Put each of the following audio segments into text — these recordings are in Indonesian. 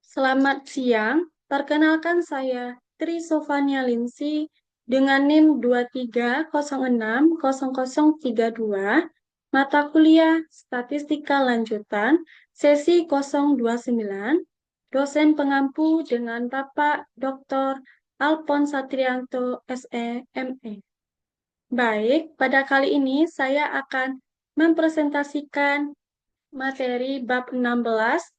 Selamat siang, perkenalkan saya Tri Sofania Linsi dengan NIM 23060032, mata kuliah Statistika Lanjutan, sesi 029, dosen pengampu dengan Bapak Dr. Alphonse Satrianto, SE, ME. Baik, pada kali ini saya akan mempresentasikan materi bab 16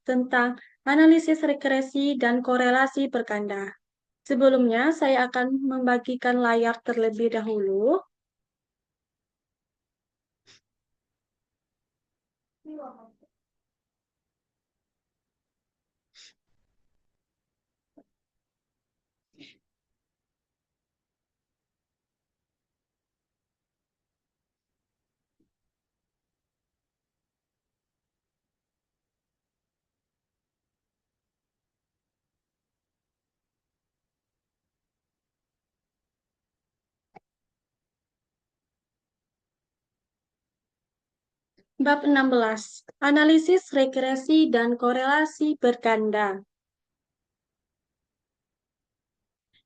tentang analisis regresi dan korelasi berganda. Sebelumnya, saya akan membagikan layar terlebih dahulu. Bab 16, analisis regresi dan korelasi berganda.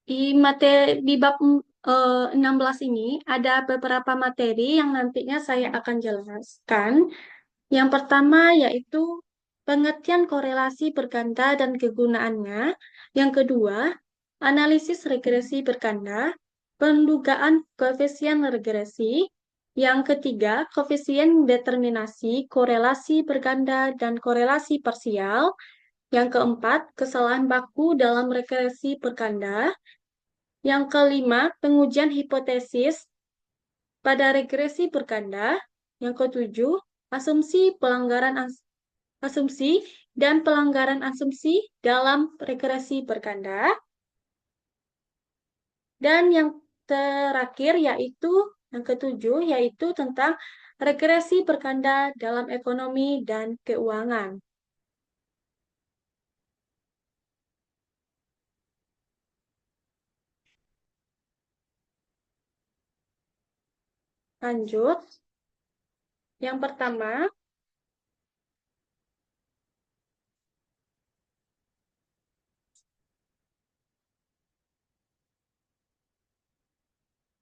Di bab 16 ini ada beberapa materi yang nantinya saya akan jelaskan. Yang pertama yaitu pengertian korelasi berganda dan kegunaannya. Yang kedua, analisis regresi berganda, pendugaan koefisien regresi. Yang ketiga, koefisien determinasi, korelasi berganda, dan korelasi parsial. Yang keempat, kesalahan baku dalam regresi berganda. Yang kelima, pengujian hipotesis pada regresi berganda. Yang ketujuh, asumsi pelanggaran asumsi dan pelanggaran asumsi dalam regresi berganda. Dan yang terakhir yaitu yang ketujuh yaitu tentang regresi berganda dalam ekonomi dan keuangan. Lanjut, yang pertama,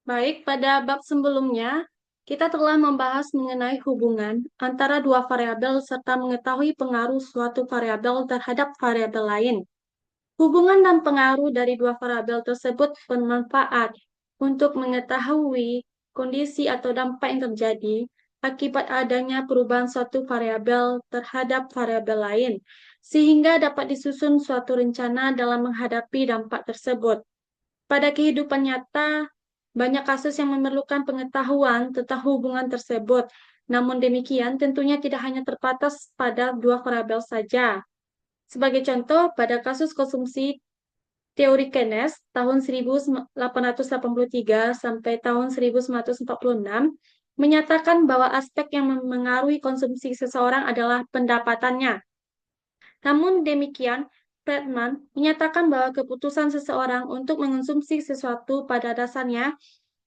baik pada bab sebelumnya kita telah membahas mengenai hubungan antara dua variabel serta mengetahui pengaruh suatu variabel terhadap variabel lain. Hubungan dan pengaruh dari dua variabel tersebut bermanfaat untuk mengetahui kondisi atau dampak yang terjadi akibat adanya perubahan suatu variabel terhadap variabel lain, sehingga dapat disusun suatu rencana dalam menghadapi dampak tersebut. Pada kehidupan nyata, banyak kasus yang memerlukan pengetahuan tentang hubungan tersebut. Namun demikian, tentunya tidak hanya terbatas pada dua variabel saja. Sebagai contoh, pada kasus konsumsi teori Keynes tahun 1883 sampai tahun 1946 menyatakan bahwa aspek yang memengaruhi konsumsi seseorang adalah pendapatannya. Namun demikian, Friedman menyatakan bahwa keputusan seseorang untuk mengonsumsi sesuatu pada dasarnya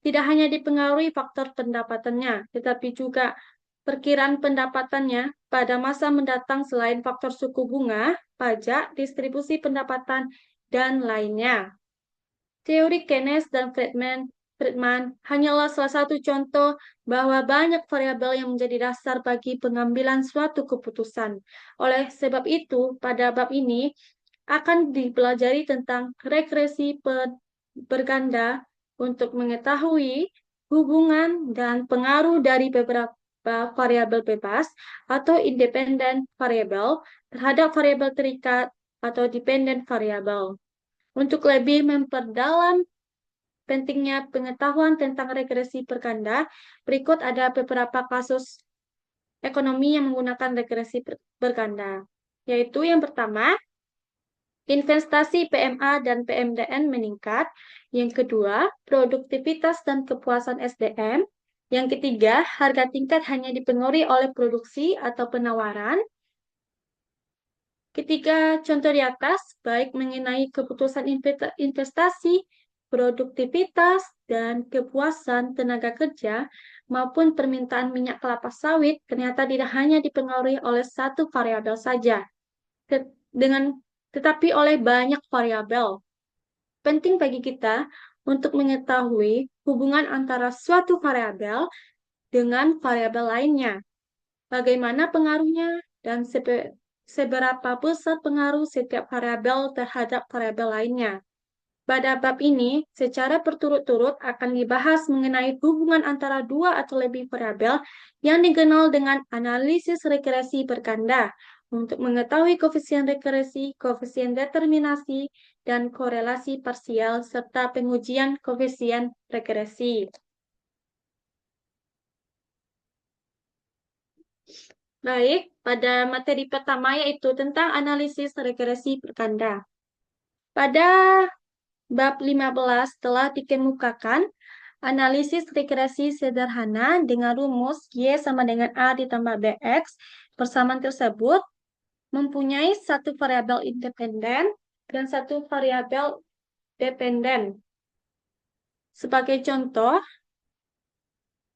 tidak hanya dipengaruhi faktor pendapatannya, tetapi juga perkiraan pendapatannya pada masa mendatang selain faktor suku bunga, pajak, distribusi pendapatan, dan lainnya. Teori Keynes dan Friedman hanyalah salah satu contoh bahwa banyak variabel yang menjadi dasar bagi pengambilan suatu keputusan. Oleh sebab itu, pada bab ini akan dipelajari tentang regresi berganda untuk mengetahui hubungan dan pengaruh dari beberapa variabel bebas atau independent variabel terhadap variabel terikat atau dependent variabel. Untuk lebih memperdalam pentingnya pengetahuan tentang regresi berganda, berikut ada beberapa kasus ekonomi yang menggunakan regresi berganda, yaitu yang pertama, investasi PMA dan PMDN meningkat. Yang kedua, produktivitas dan kepuasan SDM. Yang ketiga, harga tingkat hanya dipengaruhi oleh produksi atau penawaran. Ketiga contoh di atas, baik mengenai keputusan investasi, produktivitas, dan kepuasan tenaga kerja, maupun permintaan minyak kelapa sawit, ternyata tidak hanya dipengaruhi oleh satu variabel saja. Dengan tetapi oleh banyak variabel. Penting bagi kita untuk mengetahui hubungan antara suatu variabel dengan variabel lainnya, bagaimana pengaruhnya, dan seberapa besar pengaruh setiap variabel terhadap variabel lainnya. Pada bab ini, secara berturut-turut akan dibahas mengenai hubungan antara dua atau lebih variabel yang dikenal dengan analisis regresi berganda untuk mengetahui koefisien regresi, koefisien determinasi, dan korelasi parsial, serta pengujian koefisien regresi. Baik, pada materi pertama yaitu tentang analisis regresi berganda. Pada bab 15 telah dikemukakan analisis regresi sederhana dengan rumus Y sama dengan A ditambah BX. Persamaan tersebut mempunyai satu variabel independen dan satu variabel dependen. Sebagai contoh,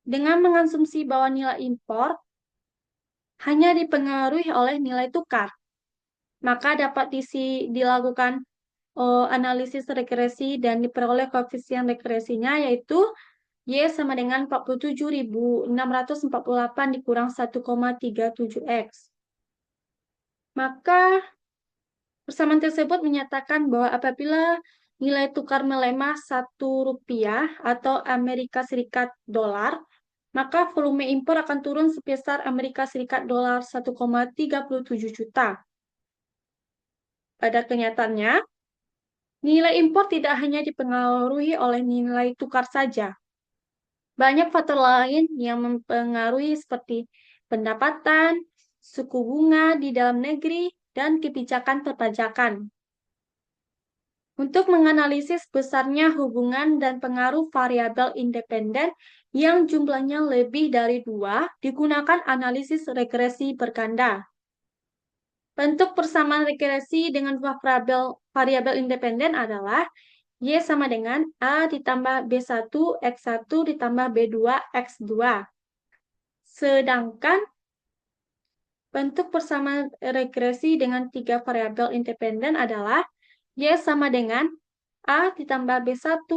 dengan mengasumsi bahwa nilai impor hanya dipengaruhi oleh nilai tukar, maka dapat dilakukan analisis regresi dan diperoleh koefisien regresinya yaitu Y sama dengan 47.648 dikurang 1,37X. Maka persamaan tersebut menyatakan bahwa apabila nilai tukar melemah Rp1 atau Amerika Serikat dolar, maka volume impor akan turun sebesar Amerika Serikat dolar 1,37 juta. Pada kenyataannya, nilai impor tidak hanya dipengaruhi oleh nilai tukar saja. Banyak faktor lain yang mempengaruhi seperti pendapatan, suku bunga di dalam negeri, dan kebijakan perpajakan. Untuk menganalisis besarnya hubungan dan pengaruh variabel independen yang jumlahnya lebih dari 2, digunakan analisis regresi berganda. Bentuk persamaan regresi dengan dua variabel independen adalah Y sama dengan A ditambah B1 X1 ditambah B2 X2. Sedangkan bentuk persamaan regresi dengan tiga variabel independen adalah Y sama dengan A ditambah B1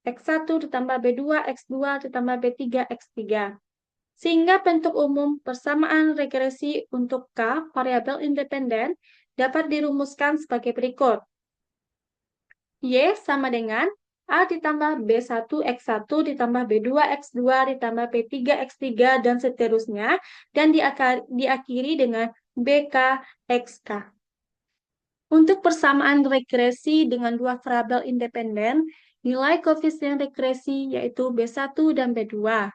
X1 ditambah B2 X2 ditambah B3 X3. Sehingga bentuk umum persamaan regresi untuk K, variabel independen, dapat dirumuskan sebagai berikut. Y sama dengan A ditambah B1 X1 ditambah B2 X2 ditambah B3 X3 dan seterusnya, dan diakhiri dengan BK XK. Untuk persamaan regresi dengan dua variabel independen, nilai koefisien regresi yaitu B1 dan B2,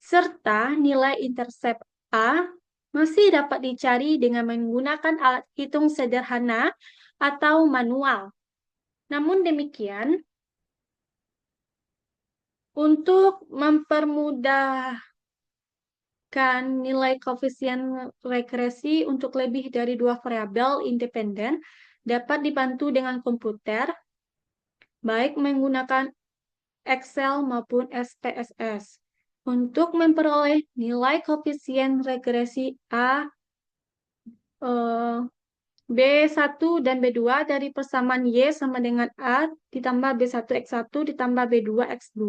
serta nilai intercept A masih dapat dicari dengan menggunakan alat hitung sederhana atau manual. Namun demikian, untuk mempermudahkan nilai koefisien regresi untuk lebih dari dua variabel independen dapat dibantu dengan komputer, baik menggunakan Excel maupun SPSS, untuk memperoleh nilai koefisien regresi A, B1 dan B2 dari persamaan Y sama dengan A ditambah B1 X1 ditambah B2 X2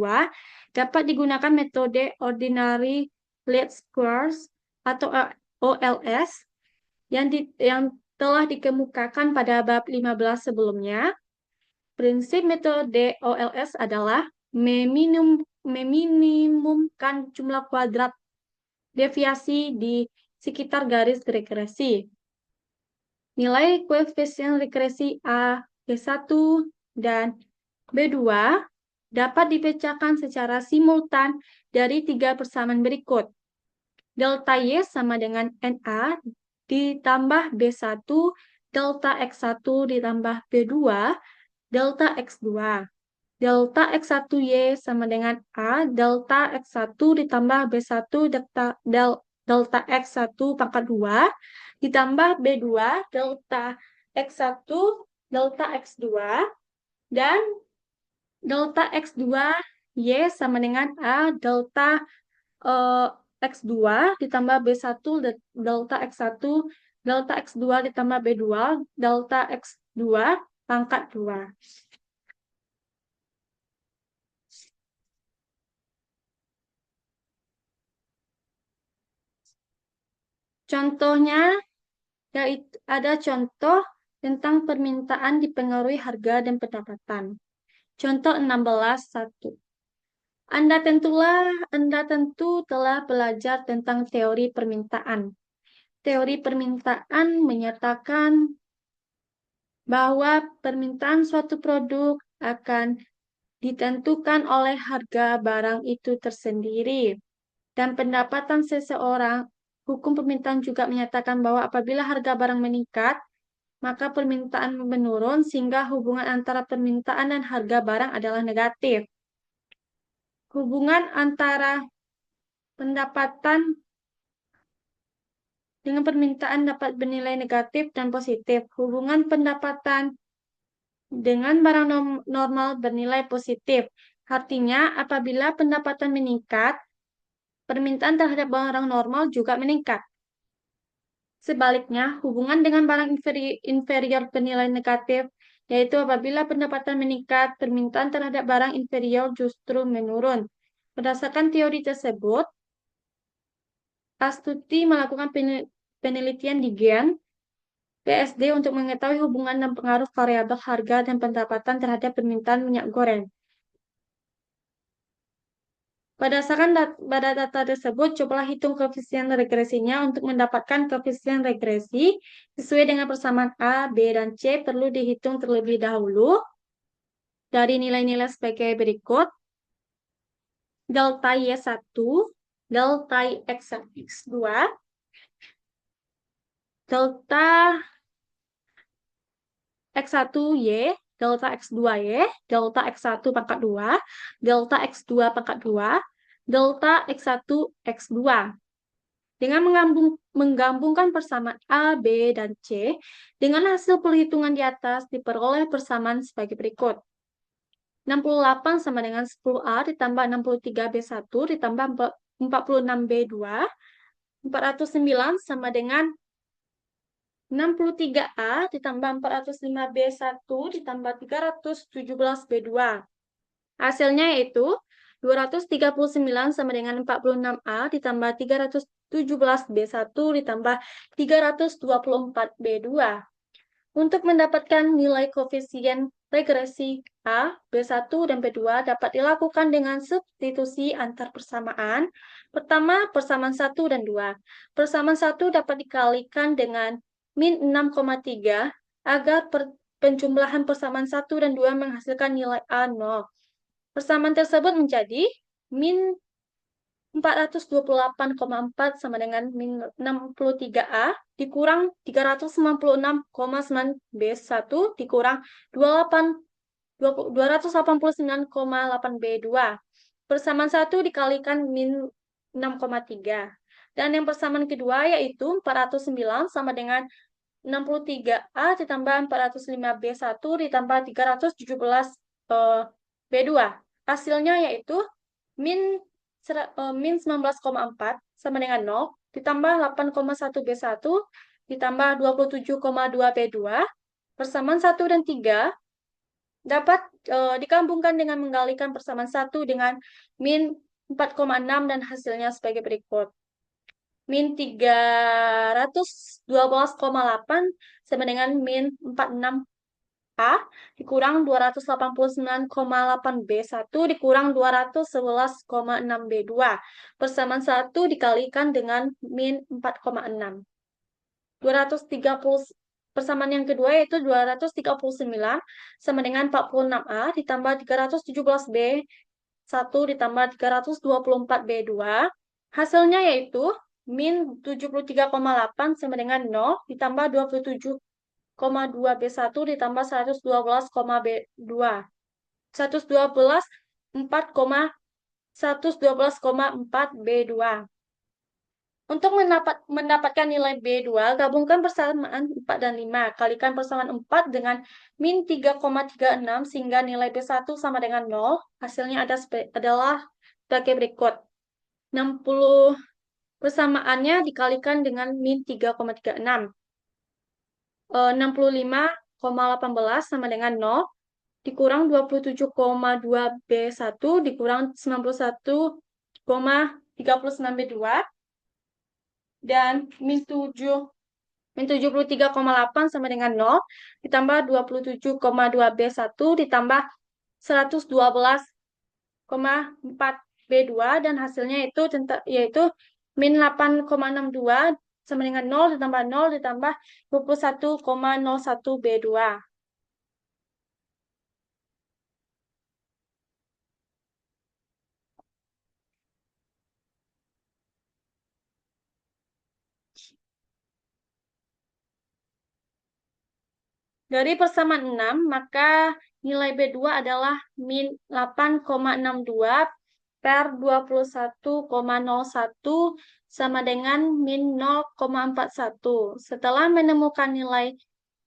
dapat digunakan metode ordinary least squares atau OLS yang telah dikemukakan pada bab 15 sebelumnya. Prinsip metode OLS adalah meminimumkan jumlah kuadrat deviasi di sekitar garis regresi. Nilai koefisien regresi A, B1, dan B2 dapat dipecahkan secara simultan dari tiga persamaan berikut. Delta Y sama dengan NA ditambah B1, delta X1 ditambah B2, delta X2. Delta X1Y sama dengan A, delta X1 ditambah B1, delta X1 pangkat 2, ditambah B2, delta X1, delta X2, dan delta X2 Y sama dengan A, delta X2, ditambah B1, delta X1, delta X2 ditambah B2, delta X2 pangkat 2. Contohnya, yaitu ada contoh tentang permintaan dipengaruhi harga dan pendapatan. Contoh 16.1. Anda tentu telah belajar tentang teori permintaan. Teori permintaan menyatakan bahwa permintaan suatu produk akan ditentukan oleh harga barang itu tersendiri. Dan pendapatan seseorang, hukum permintaan juga menyatakan bahwa apabila harga barang meningkat, maka permintaan menurun sehingga hubungan antara permintaan dan harga barang adalah negatif. Hubungan antara pendapatan dengan permintaan dapat bernilai negatif dan positif. Hubungan pendapatan dengan barang normal bernilai positif. Artinya, apabila pendapatan meningkat, permintaan terhadap barang normal juga meningkat. Sebaliknya, hubungan dengan barang inferior bernilai negatif, yaitu apabila pendapatan meningkat, permintaan terhadap barang inferior justru menurun. Berdasarkan teori tersebut, Astuti melakukan penelitian di Gen PSD untuk mengetahui hubungan dan pengaruh variabel harga dan pendapatan terhadap permintaan minyak goreng. Berdasarkan data tersebut, cobalah hitung koefisien regresinya. Untuk mendapatkan koefisien regresi sesuai dengan persamaan A, B, dan C perlu dihitung terlebih dahulu dari nilai-nilai sebagai berikut. Delta Y1, delta X2, delta X1Y, delta X2Y, delta X1 pangkat 2, delta X2 pangkat 2, delta X1 X2. Dengan menggabungkan persamaan A, B, dan C, dengan hasil perhitungan di atas diperoleh persamaan sebagai berikut. 68 sama dengan 10A ditambah 63B1 ditambah 46B2. 409 sama dengan 63A ditambah 405B1 ditambah 317B2. Hasilnya yaitu 239 sama dengan 46A ditambah 317B1 ditambah 324B2. Untuk mendapatkan nilai koefisien regresi A, B1, dan B2 dapat dilakukan dengan substitusi antar persamaan. Pertama, persamaan 1 dan 2. Persamaan 1 dapat dikalikan dengan min 6,3 agar penjumlahan persamaan 1 dan 2 menghasilkan nilai A 0. Persamaan tersebut menjadi min 428,4 sama dengan min 63A dikurang 396,9 B1 dikurang 289,8 B2. Persamaan 1 dikalikan min 6,3. Dan yang persamaan kedua yaitu 409 sama dengan 63A ditambah 405 B1 ditambah 317 B2. Hasilnya yaitu min 19,4 sama dengan 0 ditambah 8,1 B1 ditambah 27,2 B2. Persamaan 1 dan 3 dapat digabungkan dengan menggalikan persamaan 1 dengan min 4,6 dan hasilnya sebagai berikut. Min 312,8 sama dengan min 46 A dikurang 289,8 B1 dikurang 211,6 B2. Persamaan 1 dikalikan dengan min 4,6. 230 persamaan yang kedua yaitu 239 sama dengan 46A ditambah 317 B1 ditambah 324 B2. Hasilnya yaitu min 73,8 sama dengan 0 ditambah 27,2 B1 ditambah 112,B2. 112,4 B2. Untuk mendapatkan nilai B2, gabungkan persamaan 4 dan 5. Kalikan persamaan 4 dengan min 3,36 sehingga nilai B1 sama dengan 0. Hasilnya adalah sebagai berikut. 60 persamaannya dikalikan dengan min 3,36. 65,18 sama dengan 0, dikurang 27,2 B1 dikurang 91,39 B2, dan min 73,8 sama dengan 0, ditambah 27,2 B1 ditambah 112,4 B2, dan hasilnya yaitu min 8,62 sama dengan 0 ditambah 0 ditambah 21,01 B2. Dari persamaan 6, maka nilai B2 adalah min 8,62 per 21,01 sama dengan min 0,41. Setelah menemukan nilai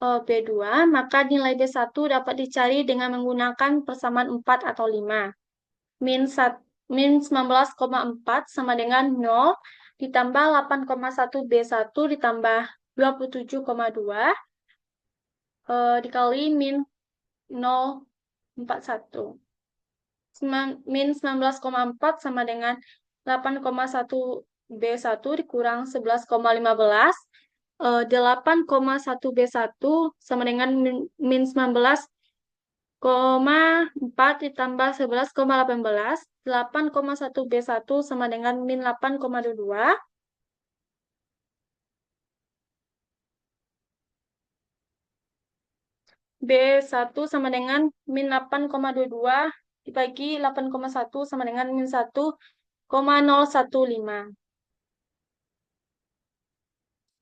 B2, maka nilai B1 dapat dicari dengan menggunakan persamaan 4 atau 5. Min 19,4 sama dengan 0 ditambah 8,1 B1 ditambah 27,2 dikali min 0,41. Min 19,4 sama dengan 8,1 B1 dikurang 11,15. 8,1 B1 sama dengan min 19,4 ditambah 11,18. 8,1 B1 sama dengan min 8,22. B1 sama dengan min 8,22 dibagi 8,1 sama dengan min 1,015.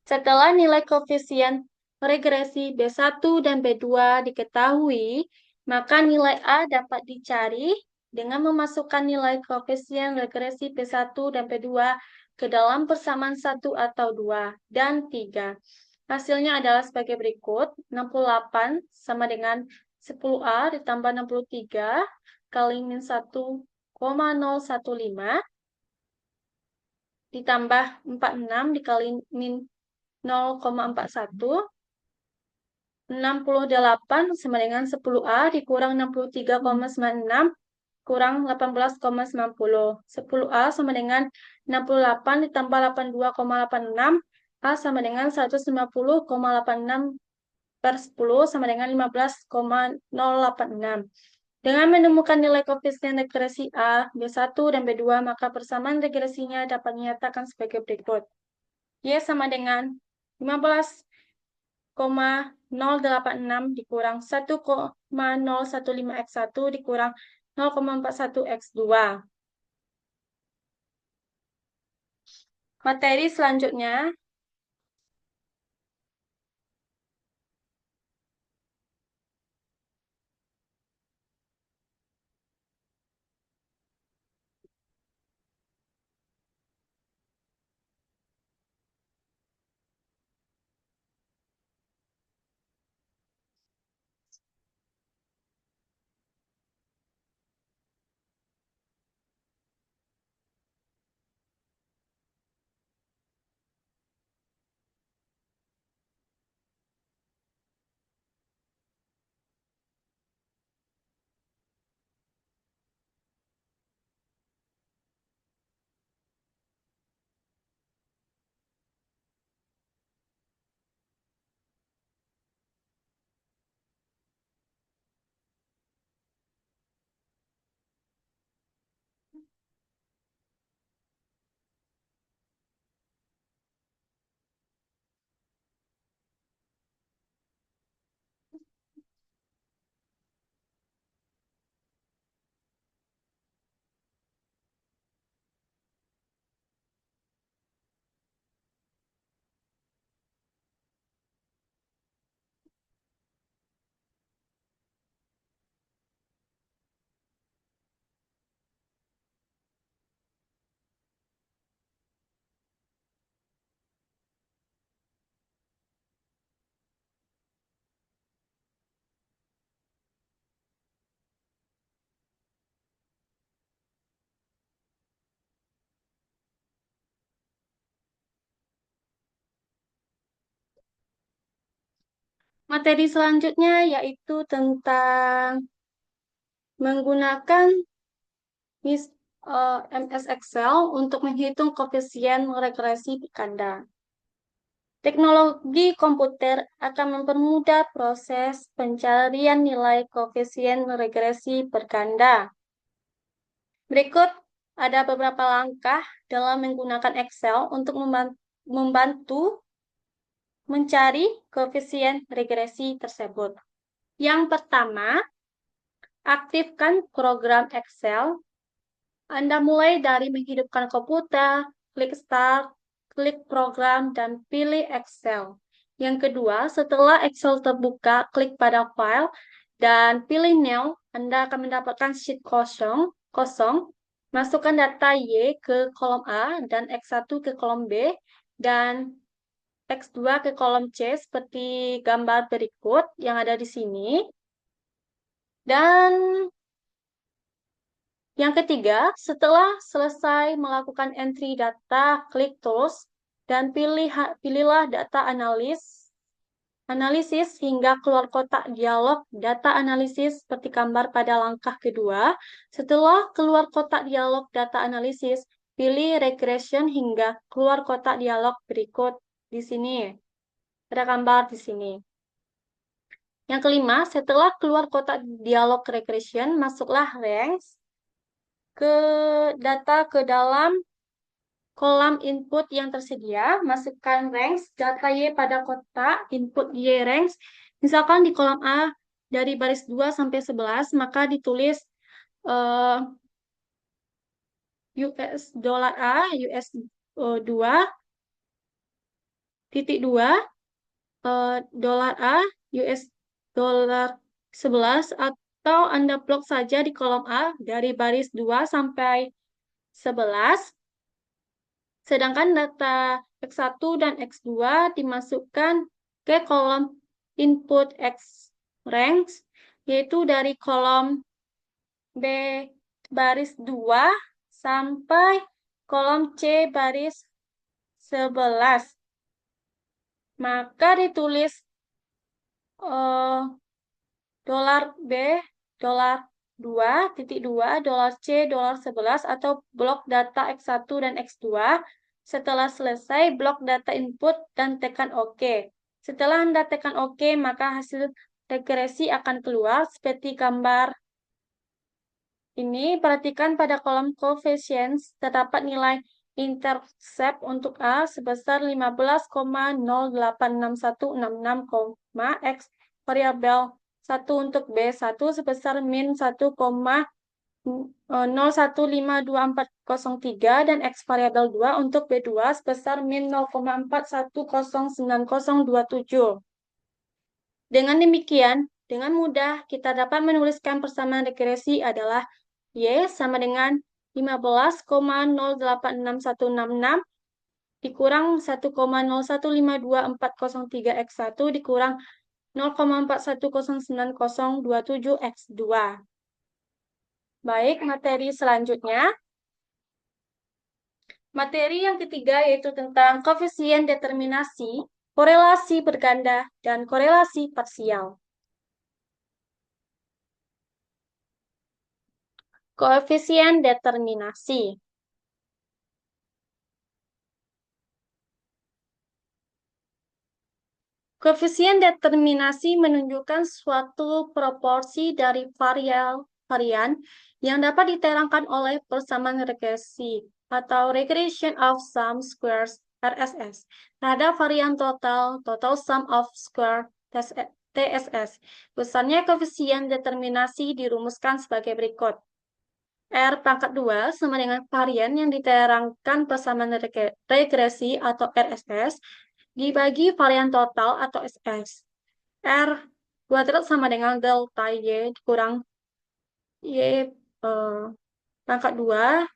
Setelah nilai koefisien regresi B1 dan B2 diketahui, maka nilai A dapat dicari dengan memasukkan nilai koefisien regresi B1 dan B2 ke dalam persamaan 1 atau 2 dan 3. Hasilnya adalah sebagai berikut. 68 sama dengan 10A ditambah 63 kali min 1,015 ditambah 46 dikali min 0,41. 68 sama dengan 10A dikurang 63,96 kurang 18,90. 10A sama dengan 68 ditambah 82,86. A sama dengan 150,86 per 10 sama dengan 15,086. Dengan menemukan nilai koefisien regresi A, B1, dan B2, maka persamaan regresinya dapat dinyatakan sebagai berikut. Y sama dengan 15,086 dikurang 1,015 X1 dikurang 0,41 X2. Materi selanjutnya, Materi selanjutnya yaitu tentang menggunakan MS Excel untuk menghitung koefisien regresi ganda. Teknologi komputer akan mempermudah proses pencarian nilai koefisien regresi berganda. Berikut ada beberapa langkah dalam menggunakan Excel untuk membantu mencari koefisien regresi tersebut. Yang pertama, aktifkan program Excel. Anda mulai dari menghidupkan komputer, klik Start, klik Program, dan pilih Excel. Yang kedua, setelah Excel terbuka, klik pada File, dan pilih New. Anda akan mendapatkan sheet kosong. Masukkan data Y ke kolom A dan X1 ke kolom B, dan X2 ke kolom C seperti gambar berikut yang ada di sini. Dan yang ketiga, setelah selesai melakukan entry data, klik Tools dan pilihlah data analisis hingga keluar kotak dialog data analisis seperti gambar pada langkah kedua. Setelah keluar kotak dialog data analisis, pilih regression hingga keluar kotak dialog berikut di sini. Ada gambar di sini. Yang kelima, setelah keluar kotak dialog regression, masuklah ranks ke dalam kolom input yang tersedia, masukkan ranks data Y pada kotak input Y ranks. Misalkan di kolom A dari baris 2 sampai 11, maka ditulis US dolar A, US 2.2, dolar A, US dolar 11, atau Anda blok saja di kolom A dari baris 2 sampai 11. Sedangkan data X1 dan X2 dimasukkan ke kolom input X ranks, yaitu dari kolom B baris 2 sampai kolom C baris 11. Maka ditulis dolar B, dolar 2.2, dolar C, dolar 11, atau blok data X1 dan X2. Setelah selesai, blok data input dan tekan OK. Setelah Anda tekan OK, maka hasil regresi akan keluar seperti gambar ini. Perhatikan pada kolom coefficients terdapat nilai intercept untuk A sebesar 15,086166, X variabel 1 untuk B1 sebesar min 1,015243 dan X variabel 2 untuk B2 sebesar min 0,41090027. Dengan demikian, dengan mudah kita dapat menuliskan persamaan regresi adalah Y sama dengan 15,086166 dikurang 1,01524403 X1 dikurang 0,41090027 X2. Baik, materi selanjutnya. Materi yang ketiga yaitu tentang koefisien determinasi, korelasi berganda, dan korelasi parsial. Koefisien determinasi. Koefisien determinasi menunjukkan suatu proporsi dari varian yang dapat diterangkan oleh persamaan regresi atau regression of sum squares RSS terhadap varian total sum of square TSS. Besarnya koefisien determinasi dirumuskan sebagai berikut. R pangkat 2 sama dengan varian yang diterangkan persamaan regresi atau RSS dibagi varian total atau SS. R kuadrat sama dengan delta Y dikurang Y pangkat 2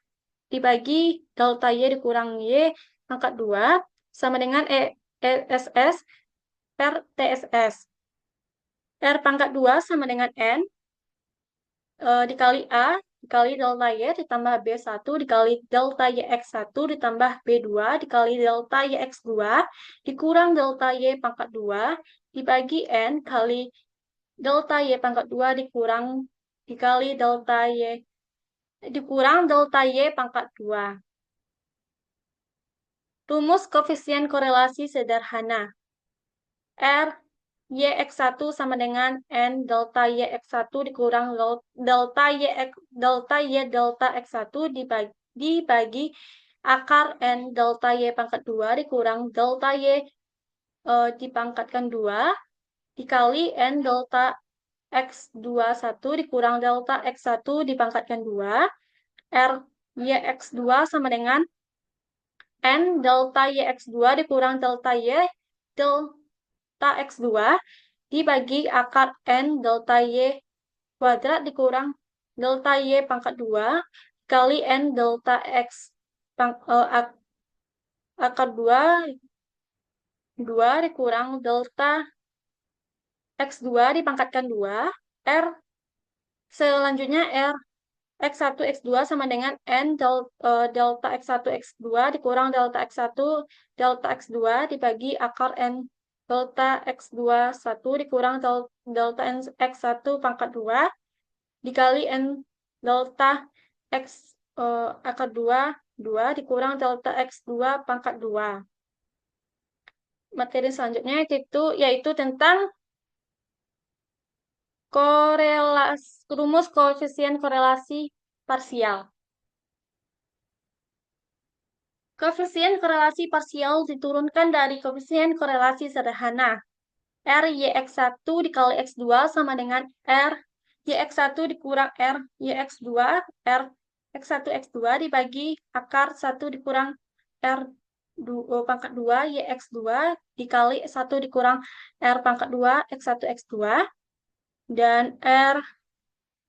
dibagi delta Y dikurang Y pangkat 2 sama dengan SS per TSS. R pangkat 2 sama dengan N dikali A dikali delta Y ditambah B1 dikali delta YX1 ditambah B2 dikali delta YX2 dikurang delta Y pangkat 2 dibagi N kali delta Y pangkat 2 dikali delta Y dikurang delta Y pangkat 2. Rumus koefisien korelasi sederhana. R YX1 sama dengan N delta YX1 dikurang delta delta X1 dibagi akar N delta Y pangkat 2 dikurang delta Y dipangkatkan 2 dikali N delta X21 dikurang delta X1 dipangkatkan 2 R YX2 sama dengan N delta YX2 dikurang delta Y delta X2 dibagi akar N delta Y kuadrat dikurang delta Y pangkat 2 kali N delta X akar 2 dikurang delta X2 dipangkatkan 2 R selanjutnya R X1 X2 sama dengan N delta X1 X2 dikurang delta X1 delta X2 dibagi akar N delta X2 1 dikurang delta N X1 pangkat 2 dikali N delta X akar 2 dikurang delta X2 pangkat 2. Materi selanjutnya yaitu tentang rumus koefisien korelasi parsial. Koefisien korelasi parsial diturunkan dari koefisien korelasi sederhana. R YX1 dikali X2 sama dengan R YX1 dikurang R YX2 R X1 X2 dibagi akar 1 dikurang R pangkat 2 YX2 dikali 1 dikurang R pangkat 2 X1 X2 dan R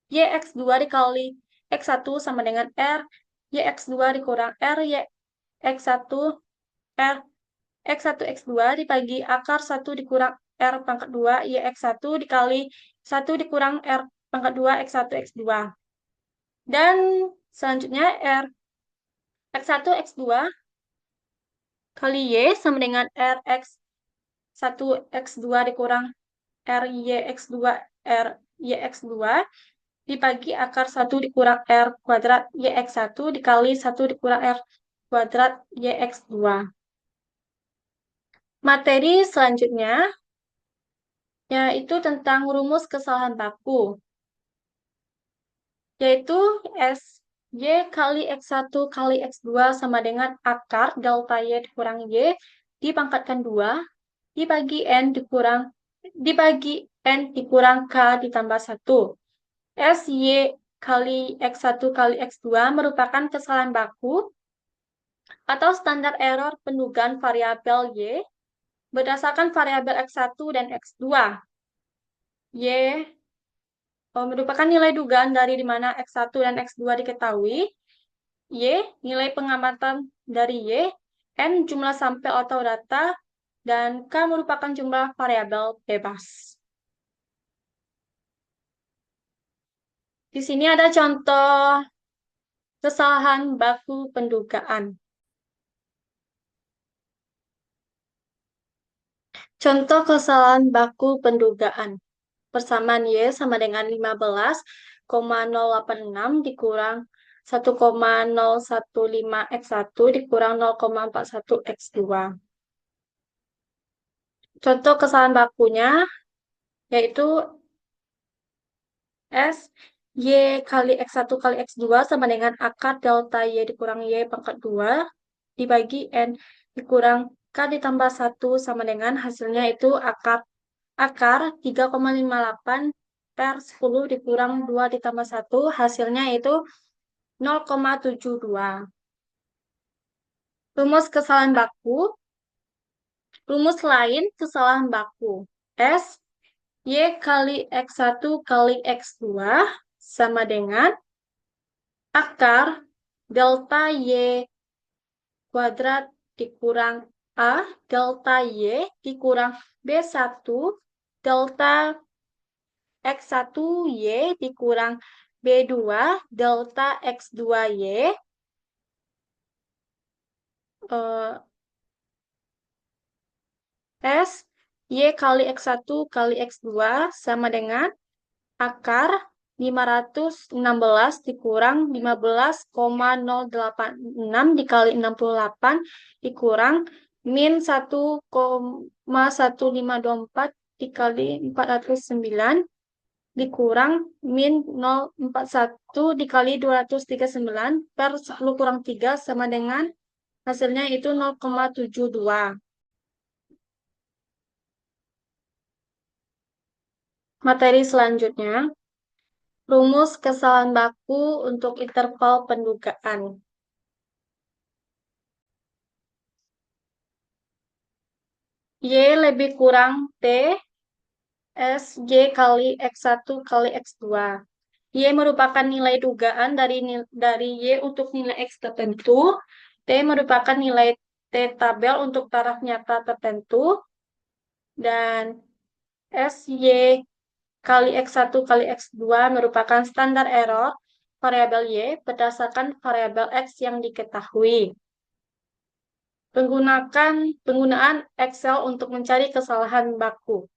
YX2 dikali X1 sama dengan R YX2 dikurang R YX1 R X1 X2 dibagi akar 1 dikurang R pangkat 2 YX1 dikali 1 dikurang R pangkat 2 X1 X2. Dan selanjutnya R X1 X2 kali Y sama dengan R X1 X2 dikurang R YX2 R YX2 dibagi akar 1 dikurang R kuadrat YX1 dikali 1 dikurang R kuadrat YX2. Materi selanjutnya yaitu tentang rumus kesalahan baku, yaitu Y kali X1 kali X2 sama dengan akar delta Y dikurang Y dipangkatkan 2 dibagi N dikurang K ditambah 1. Y kali X1 kali X2 merupakan kesalahan baku atau standar error pendugaan variabel Y berdasarkan variabel X1 dan X2. Y merupakan nilai dugaan dari di mana X1 dan X2 diketahui. Y, nilai pengamatan dari Y. N, jumlah sampel atau data. Dan K merupakan jumlah variabel bebas. Di sini ada contoh kesalahan baku pendugaan. Contoh kesalahan baku pendugaan. Persamaan Y sama dengan 15,086 dikurang 1,015 X1 dikurang 0,41 X2. Contoh kesalahan bakunya yaitu Y kali X1 kali X2 sama dengan akar delta Y dikurang Y pangkat 2 dibagi N dikurang K ditambah 1 sama dengan hasilnya itu akar 3,58 per 10 dikurang 2 ditambah 1 hasilnya itu 0,72. Rumus kesalahan baku. Rumus lain kesalahan baku. Y kali X1 kali X2 sama dengan akar delta Y kuadrat dikurang A delta Y dikurang B1 delta X1 Y dikurang B2 delta X2Y S Y kali X1 kali X2 sama dengan akar 516 dikurang 15,086 dikali 68 dikurang min 1,1524 dikali 409 dikurang min 041 dikali 239 per 10 kurang 3 sama dengan hasilnya itu 0,72. Materi selanjutnya, rumus kesalahan baku untuk interval pendugaan. Y lebih kurang T S Y kali X1 kali X2. Y merupakan nilai dugaan dari Y untuk nilai X tertentu. T merupakan nilai T tabel untuk taraf nyata tertentu. Dan SY kali X1 kali X2 merupakan standar error variabel Y berdasarkan variabel X yang diketahui. Penggunaan Excel untuk mencari kesalahan baku.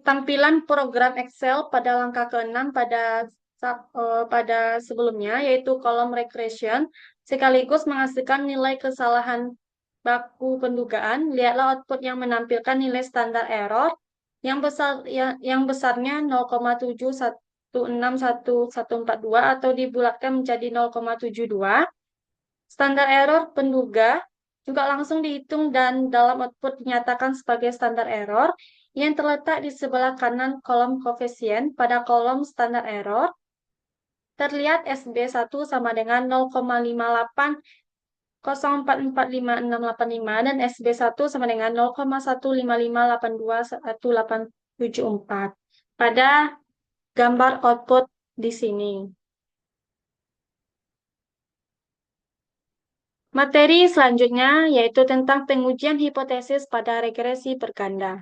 Tampilan program Excel pada langkah ke-6 pada sebelumnya, yaitu kolom regression, sekaligus menghasilkan nilai kesalahan baku pendugaan. Lihatlah output yang menampilkan nilai standar error yang besarnya 0,7161142 atau dibulatkan menjadi 0,72. Standar error penduga juga langsung dihitung dan dalam output dinyatakan sebagai standar error yang terletak di sebelah kanan kolom koefisien. Pada kolom standar error, terlihat SB1 sama dengan 0,5804456685 dan SB1 sama dengan 0,155821874 pada gambar output di sini. Materi selanjutnya yaitu tentang pengujian hipotesis pada regresi berganda.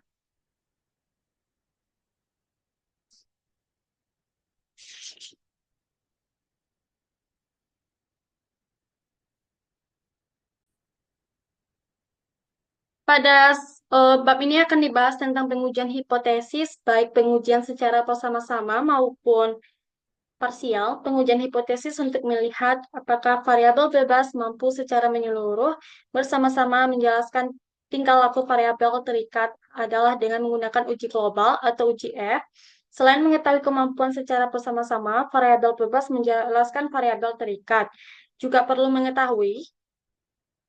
Pada bab ini akan dibahas tentang pengujian hipotesis, baik pengujian secara bersama-sama maupun parsial. Pengujian hipotesis untuk melihat apakah variabel bebas mampu secara menyeluruh bersama-sama menjelaskan tingkah laku variabel terikat adalah dengan menggunakan uji global atau uji F. Selain mengetahui kemampuan secara bersama-sama, variabel bebas menjelaskan variabel terikat. Juga perlu mengetahui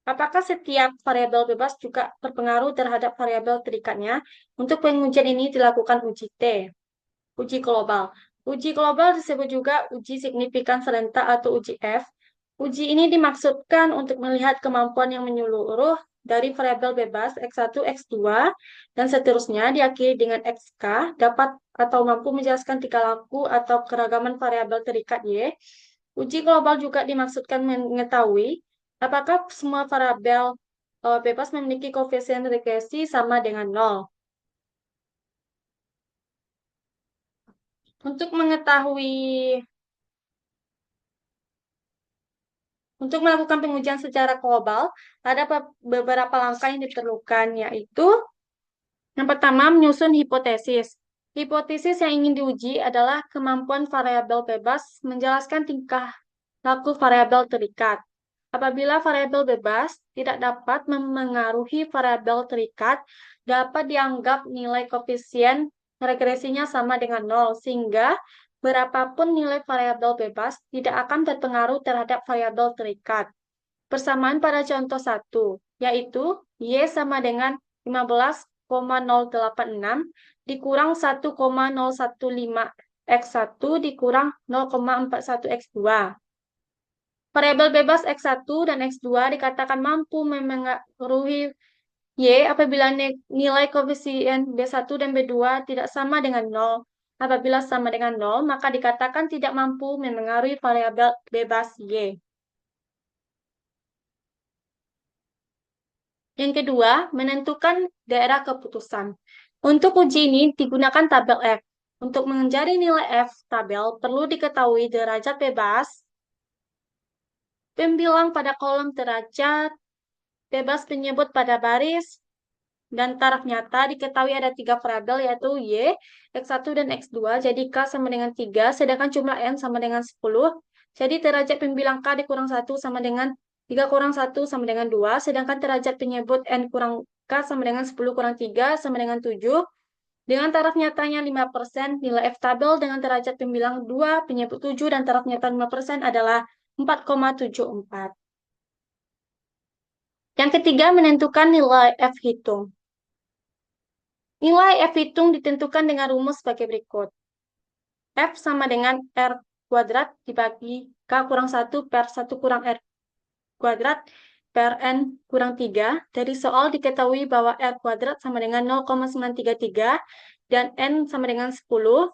apakah setiap variabel bebas juga berpengaruh terhadap variabel terikatnya. Untuk pengujian ini dilakukan uji T, uji global. Uji global disebut juga uji signifikan serentak atau uji F. Uji ini dimaksudkan untuk melihat kemampuan yang menyeluruh dari variabel bebas X1, X2, dan seterusnya diakhiri dengan XK dapat atau mampu menjelaskan tingkah laku atau keragaman variabel terikat Y. Uji global juga dimaksudkan mengetahui apakah semua variabel bebas memiliki koefisien regresi sama dengan 0. Untuk melakukan pengujian secara global, ada beberapa langkah yang diperlukan, yaitu yang pertama, menyusun hipotesis. Hipotesis yang ingin diuji adalah kemampuan variabel bebas menjelaskan tingkah laku variabel terikat. Apabila variabel bebas tidak dapat memengaruhi variabel terikat, dapat dianggap nilai koefisien regresinya sama dengan 0, sehingga berapapun nilai variabel bebas tidak akan berpengaruh terhadap variabel terikat. Persamaan pada contoh 1, yaitu Y sama dengan 15,086 dikurang 1,015 X1 dikurang 0,41 X2. Variabel bebas X1 dan X2 dikatakan mampu memengaruhi Y apabila nilai koefisien B1 dan B2 tidak sama dengan 0. Apabila sama dengan 0, maka dikatakan tidak mampu memengaruhi variabel bebas Y. Yang kedua, menentukan daerah keputusan. Untuk uji ini digunakan tabel F. Untuk mencari nilai F tabel, perlu diketahui derajat bebas, pembilang pada kolom derajat, bebas penyebut pada baris, dan taraf nyata diketahui ada 3 variabel yaitu Y, X1, dan X2. Jadi K sama dengan 3, sedangkan jumlah N sama dengan 10. Jadi derajat pembilang K dikurang 1 sama dengan 3 kurang 1 sama dengan 2, sedangkan derajat penyebut N kurang K sama dengan 10 kurang 3 sama dengan 7. Dengan taraf nyatanya 5%, nilai F tabel dengan derajat pembilang 2, penyebut 7, dan taraf nyata 5% adalah 4,74. Yang ketiga, menentukan nilai F hitung. Nilai F hitung ditentukan dengan rumus sebagai berikut. F sama dengan R kuadrat dibagi K kurang 1 per 1 kurang R kuadrat per N kurang 3. Dari soal diketahui bahwa R kuadrat sama dengan 0,933 dan N sama dengan 10.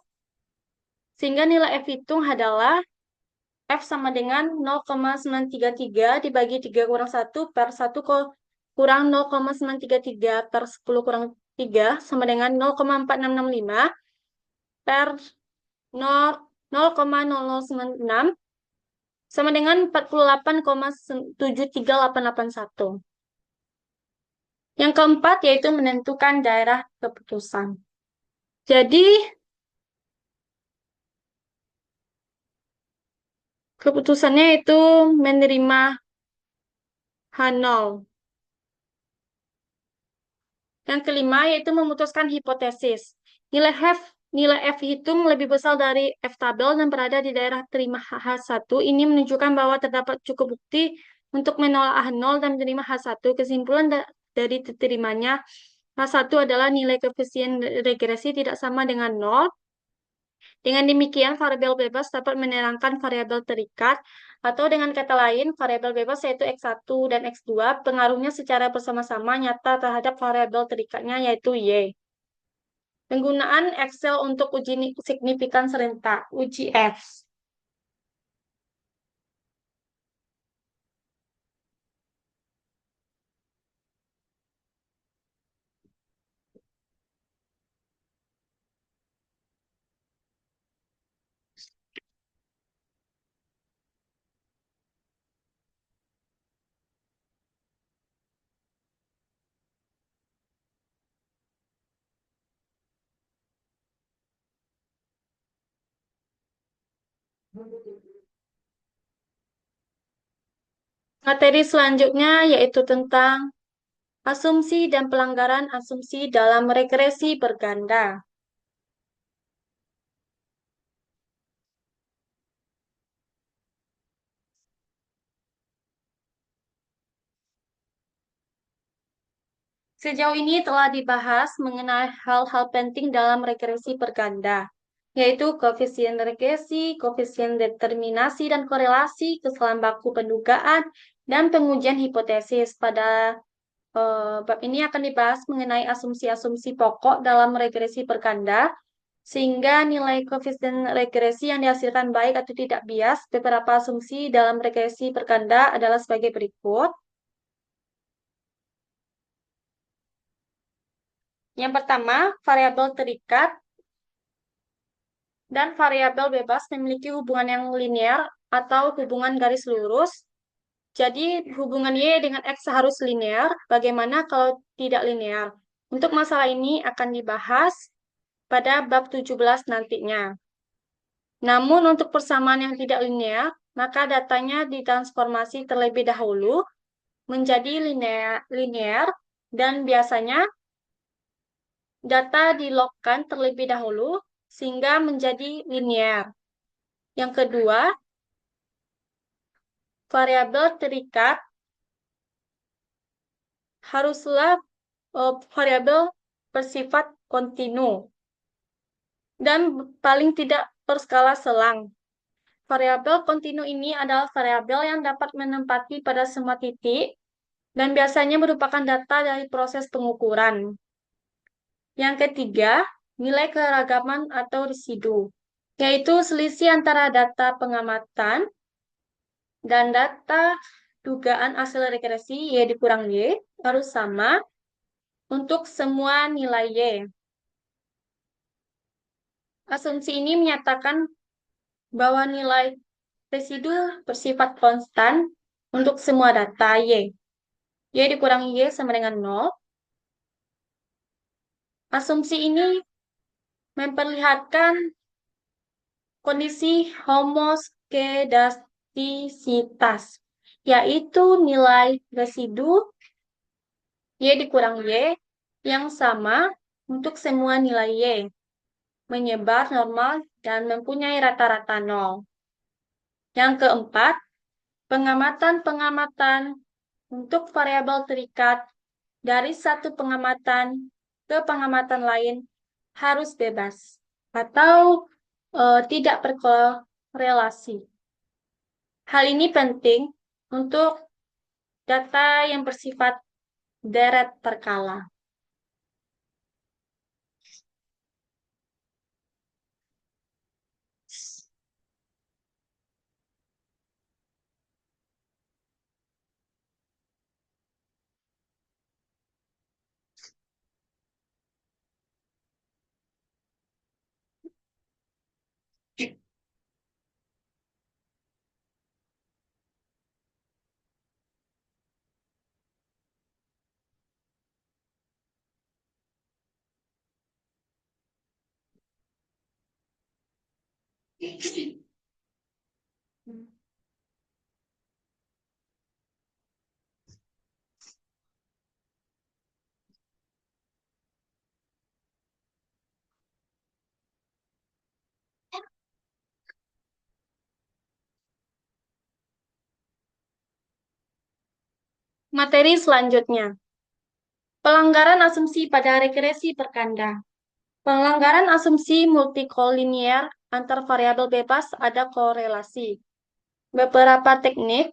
Sehingga nilai F hitung adalah F sama dengan 0,933 dibagi 3 kurang 1 per 1 kurang 0,933 per 10 kurang 3 sama dengan 0,4665 per 0,0096 sama dengan 48,738881. Yang keempat yaitu menentukan daerah keputusan. Jadi, keputusannya itu menerima H0. Yang kelima yaitu memutuskan hipotesis. Nilai F hitung lebih besar dari F tabel dan berada di daerah terima H1. Ini menunjukkan bahwa terdapat cukup bukti untuk menolak H0 dan menerima H1. Kesimpulan dari diterimanya H1 adalah nilai koefisien regresi tidak sama dengan 0. Dengan demikian, variabel bebas dapat menerangkan variabel terikat, atau dengan kata lain, variabel bebas yaitu X1 dan X2, pengaruhnya secara bersama-sama nyata terhadap variabel terikatnya yaitu Y. Penggunaan Excel untuk uji signifikan serentak, uji F. Materi selanjutnya yaitu tentang asumsi dan pelanggaran asumsi dalam regresi berganda. Sejauh ini telah dibahas mengenai hal-hal penting dalam regresi berganda, yaitu koefisien regresi, koefisien determinasi dan korelasi, kesalahan baku pendugaan, dan pengujian hipotesis. Pada bab ini akan dibahas mengenai asumsi-asumsi pokok dalam regresi berganda, sehingga nilai koefisien regresi yang dihasilkan baik atau tidak bias. Beberapa asumsi dalam regresi berganda adalah sebagai berikut. Yang pertama, variabel terikat dan variabel bebas memiliki hubungan yang linear atau hubungan garis lurus. Jadi, hubungan Y dengan X harus linear. Bagaimana kalau tidak linear? Untuk masalah ini akan dibahas pada bab 17 nantinya. Namun, untuk persamaan yang tidak linear, maka datanya ditransformasi terlebih dahulu menjadi linear dan biasanya data dilogkan terlebih dahulu sehingga menjadi linear. Yang kedua, variabel terikat haruslah variabel bersifat kontinu dan paling tidak berskala selang. Variabel kontinu ini adalah variabel yang dapat menempati pada semua titik dan biasanya merupakan data dari proses pengukuran. Yang ketiga, nilai keragaman atau residu, yaitu selisih antara data pengamatan dan data dugaan hasil regresi Y dikurang Y harus sama untuk semua nilai Y. Asumsi ini menyatakan bahwa nilai residu bersifat konstan untuk semua data Y. Y dikurangi Y sama dengan 0. Asumsi ini memperlihatkan kondisi homoskedastisitas, yaitu nilai residu Y dikurang Y yang sama untuk semua nilai Y, menyebar normal dan mempunyai rata-rata 0. Yang keempat, pengamatan-pengamatan untuk variabel terikat dari satu pengamatan ke pengamatan lain harus bebas atau tidak berkorelasi. Hal ini penting untuk data yang bersifat deret berkala. Materi selanjutnya, pelanggaran asumsi pada regresi berkanda. Pelanggaran asumsi multikolinier antar variabel bebas ada korelasi. Beberapa teknik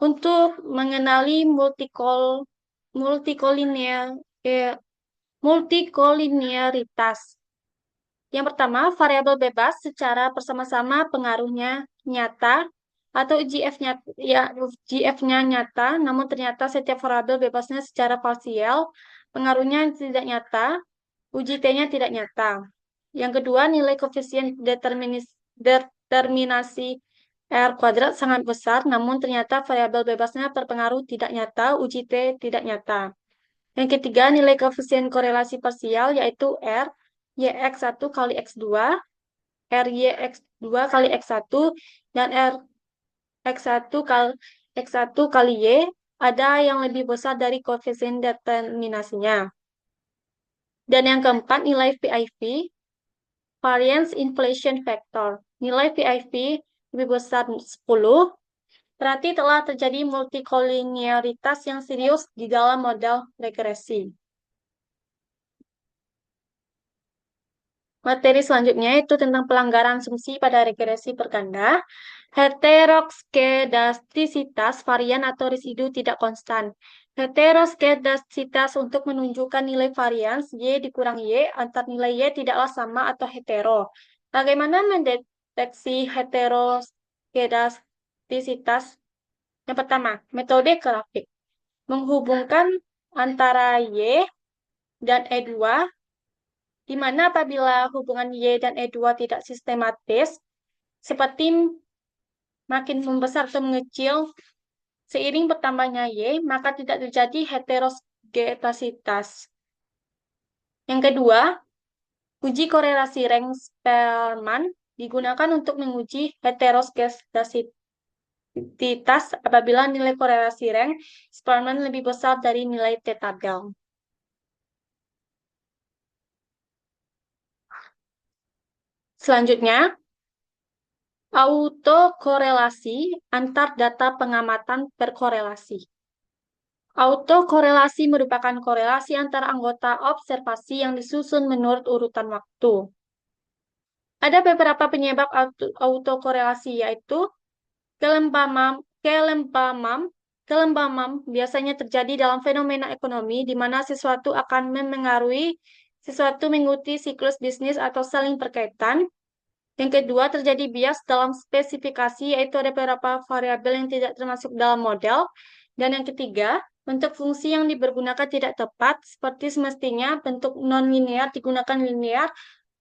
untuk mengenali multikoliniaritas. Yang pertama, variabel bebas secara bersama-sama pengaruhnya nyata atau UGF-nya nyata, namun ternyata setiap variabel bebasnya secara parsial pengaruhnya tidak nyata, uji T-nya tidak nyata. Yang kedua, nilai koefisien determinasi R kuadrat sangat besar, namun ternyata variabel bebasnya berpengaruh tidak nyata, uji T tidak nyata. Yang ketiga, nilai koefisien korelasi parsial yaitu R, YX1 kali X2, RYX2 kali X1, dan RX1 kali X1 kali Y ada yang lebih besar dari koefisien determinasinya. Dan yang keempat, nilai VIV, Variance Inflation Factor. Nilai VIV lebih besar 10, berarti telah terjadi multikoliniaritas yang serius di dalam model regresi. Materi selanjutnya itu tentang pelanggaran asumsi pada regresi berganda. Heteroskedastisitas varian atau residu tidak konstan. Heteroskedastisitas untuk menunjukkan nilai varians Y dikurang Y antar nilai Y tidaklah sama atau hetero. Bagaimana mendeteksi heteroskedastisitas? Yang pertama, metode grafik. Menghubungkan antara Y dan E2, di mana apabila hubungan Y dan E2 tidak sistematis, seperti makin membesar atau mengecil seiring bertambahnya Y, maka tidak terjadi heteroskedasitas. Yang kedua, uji korelasi Rank-Spearman digunakan untuk menguji heteroskedasitas apabila nilai korelasi Rank-Spearman lebih besar dari nilai T-tabel. Selanjutnya, autokorelasi antar data pengamatan berkorelasi. Autokorelasi merupakan korelasi antara anggota observasi yang disusun menurut urutan waktu. Ada beberapa penyebab autokorelasi, yaitu kelembaman biasanya terjadi dalam fenomena ekonomi di mana sesuatu akan memengaruhi sesuatu mengikuti siklus bisnis atau saling berkaitan. Yang kedua, terjadi bias dalam spesifikasi, yaitu ada beberapa variabel yang tidak termasuk dalam model. Dan yang ketiga, bentuk fungsi yang dipergunakan tidak tepat, seperti semestinya bentuk non-linear digunakan linear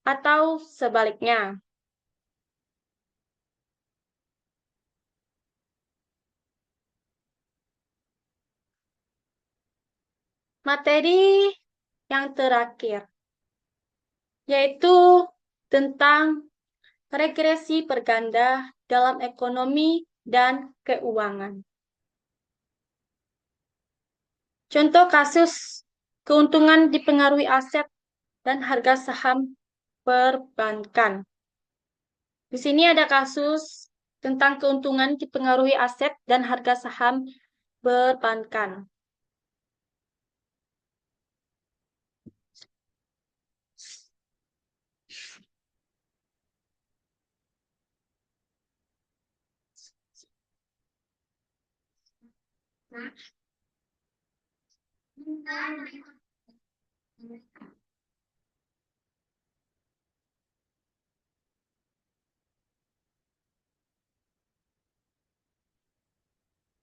atau sebaliknya. Materi yang terakhir, yaitu tentang regresi berganda dalam ekonomi dan keuangan. Contoh kasus keuntungan dipengaruhi aset dan harga saham perbankan. Di sini ada kasus tentang keuntungan dipengaruhi aset dan harga saham perbankan.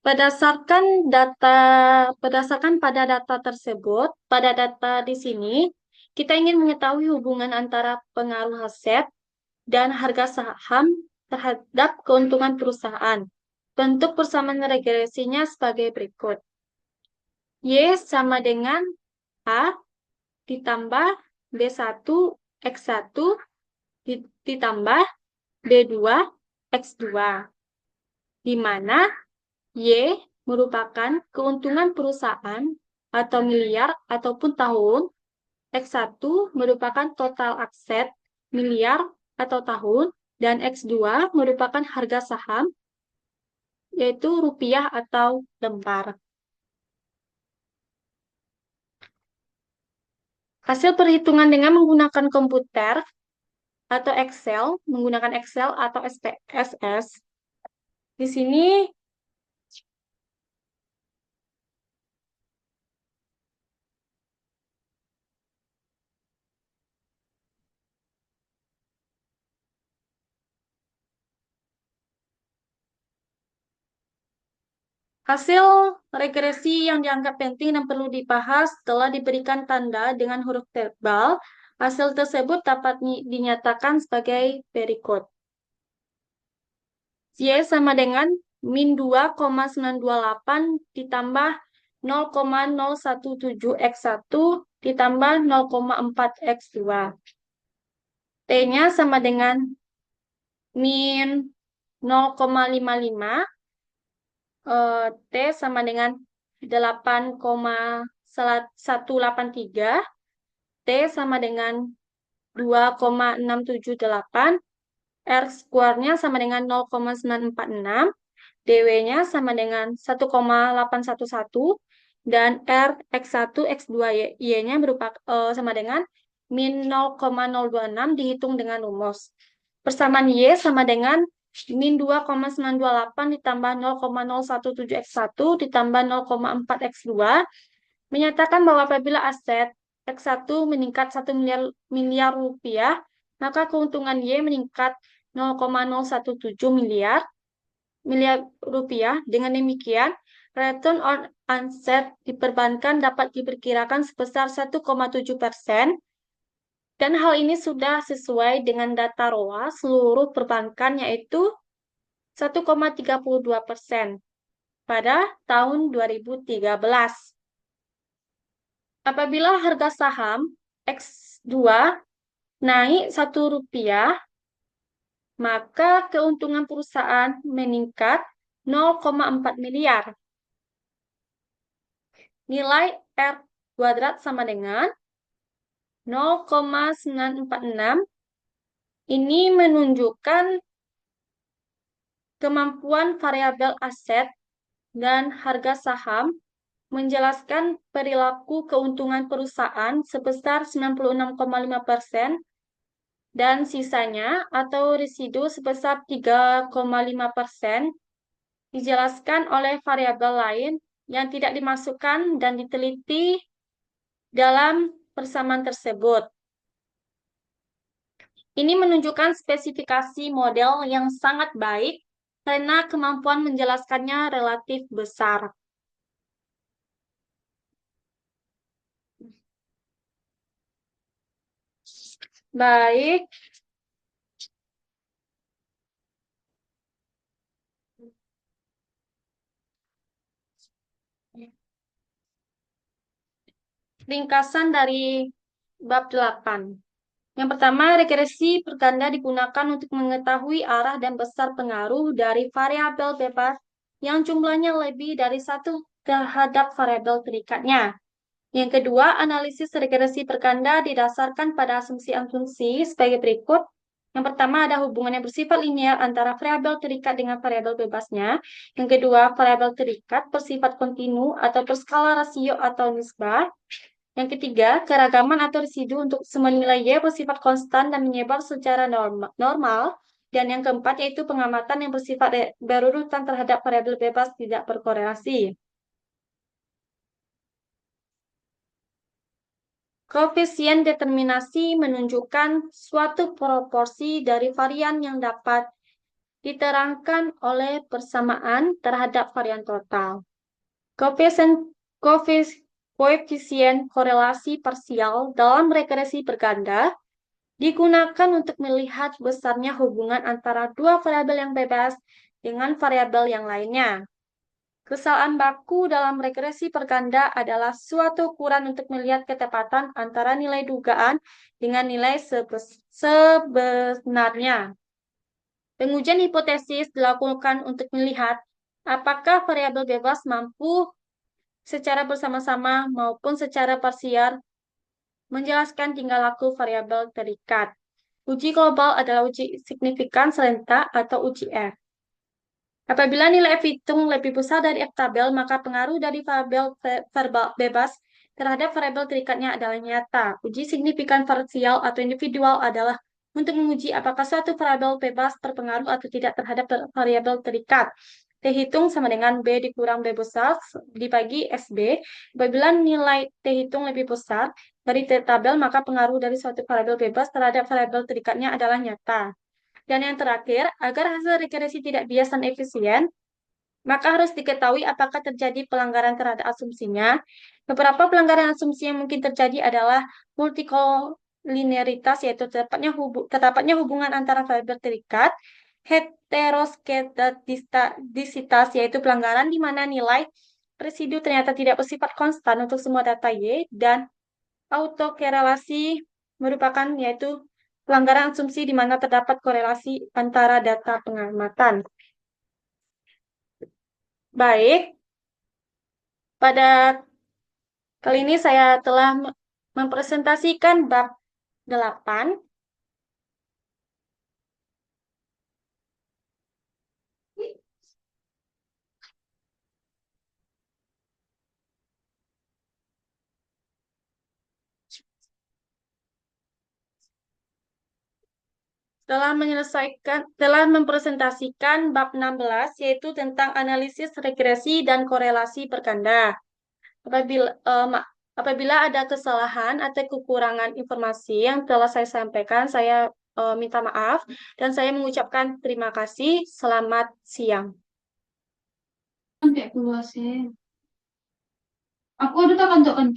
Berdasarkan pada data tersebut, pada data di sini, kita ingin mengetahui hubungan antara pengaruh aset dan harga saham terhadap keuntungan perusahaan. Bentuk persamaan regresinya sebagai berikut. Y sama dengan A ditambah B1 X1 ditambah B2 X2, di mana Y merupakan keuntungan perusahaan atau miliar ataupun tahun, X1 merupakan total aset miliar atau tahun, dan X2 merupakan harga saham, yaitu rupiah atau lembar. Hasil perhitungan dengan menggunakan komputer atau menggunakan Excel atau SPSS. Di sini hasil regresi yang dianggap penting dan perlu dibahas telah diberikan tanda dengan huruf tebal. Hasil tersebut dapat dinyatakan sebagai berikut. Y sama dengan min 2,928 ditambah 0,017 X1 ditambah 0,4 X2. T-nya sama dengan min 0,55, T sama dengan 8,183, T sama dengan 2,678, R square-nya sama dengan 0,946, DW-nya sama dengan 1,811, dan R X1, X2, Y-nya sama dengan min 0,026 dihitung dengan rumus. Persamaan Y sama dengan min 2,928 ditambah 0,017 X1 ditambah 0,4 X2 menyatakan bahwa apabila aset X1 meningkat 1 miliar rupiah, maka keuntungan Y meningkat 0,017 miliar rupiah. Dengan demikian, return on asset diperbankan dapat diperkirakan sebesar 1,7%, dan hal ini sudah sesuai dengan data ROA seluruh perbankan, yaitu 1,32% pada tahun 2013. Apabila harga saham X2 naik Rp1, maka keuntungan perusahaan meningkat 0,4 miliar. Nilai R kuadrat sama dengan 0,946. Ini menunjukkan kemampuan variabel aset dan harga saham menjelaskan perilaku keuntungan perusahaan sebesar 96,5% dan sisanya atau residu sebesar 3,5% dijelaskan oleh variabel lain yang tidak dimasukkan dan diteliti dalam persamaan tersebut. Ini menunjukkan spesifikasi model yang sangat baik karena kemampuan menjelaskannya relatif besar. Baik, ringkasan dari bab 8. Yang pertama, regresi berganda digunakan untuk mengetahui arah dan besar pengaruh dari variabel bebas yang jumlahnya lebih dari satu terhadap variabel terikatnya. Yang kedua, analisis regresi berganda didasarkan pada asumsi-asumsi sebagai berikut. Yang pertama, ada hubungan yang bersifat linear antara variabel terikat dengan variabel bebasnya. Yang kedua, variabel terikat bersifat kontinu atau berskala rasio atau nisbah. Yang ketiga, keragaman atau residu untuk semua nilai Y bersifat konstan dan menyebar secara normal. Dan yang keempat, yaitu pengamatan yang bersifat berurutan terhadap variabel bebas tidak berkorelasi. Koefisien determinasi menunjukkan suatu proporsi dari varian yang dapat diterangkan oleh persamaan terhadap varian total. Koefisien korelasi parsial dalam regresi berganda digunakan untuk melihat besarnya hubungan antara dua variabel yang bebas dengan variabel yang lainnya. Kesalahan baku dalam regresi berganda adalah suatu ukuran untuk melihat ketepatan antara nilai dugaan dengan nilai sebenarnya. Pengujian hipotesis dilakukan untuk melihat apakah variabel bebas mampu secara bersama-sama maupun secara parsial menjelaskan tingkah laku variabel terikat. Uji global adalah uji signifikan serentak atau uji F. Apabila nilai F hitung lebih besar dari F tabel, maka pengaruh dari variabel bebas terhadap variabel terikatnya adalah nyata. Uji signifikan parsial atau individual adalah untuk menguji apakah suatu variabel bebas berpengaruh atau tidak terhadap variabel terikat. T hitung sama dengan B dikurang B besar dibagi SB. Apabila nilai T hitung lebih besar dari T tabel, maka pengaruh dari suatu variabel bebas terhadap variabel terikatnya adalah nyata. Dan yang terakhir, agar hasil regresi tidak bias dan efisien, maka harus diketahui apakah terjadi pelanggaran terhadap asumsinya. Beberapa pelanggaran asumsi yang mungkin terjadi adalah multikolinearitas, yaitu terdapatnya hubungan antara variabel terikat, heteroskedastisitas, yaitu pelanggaran di mana nilai residu ternyata tidak bersifat konstan untuk semua data Y, dan autokorelasi merupakan yaitu pelanggaran asumsi di mana terdapat korelasi antara data pengamatan. Baik, pada kali ini saya telah mempresentasikan bab 8. Telah mempresentasikan bab 16, yaitu tentang analisis regresi dan korelasi berganda. Apabila ada kesalahan atau kekurangan informasi yang telah saya sampaikan, saya minta maaf dan saya mengucapkan terima kasih. Selamat siang. Sampai keluar sih. Aku udah tak kantor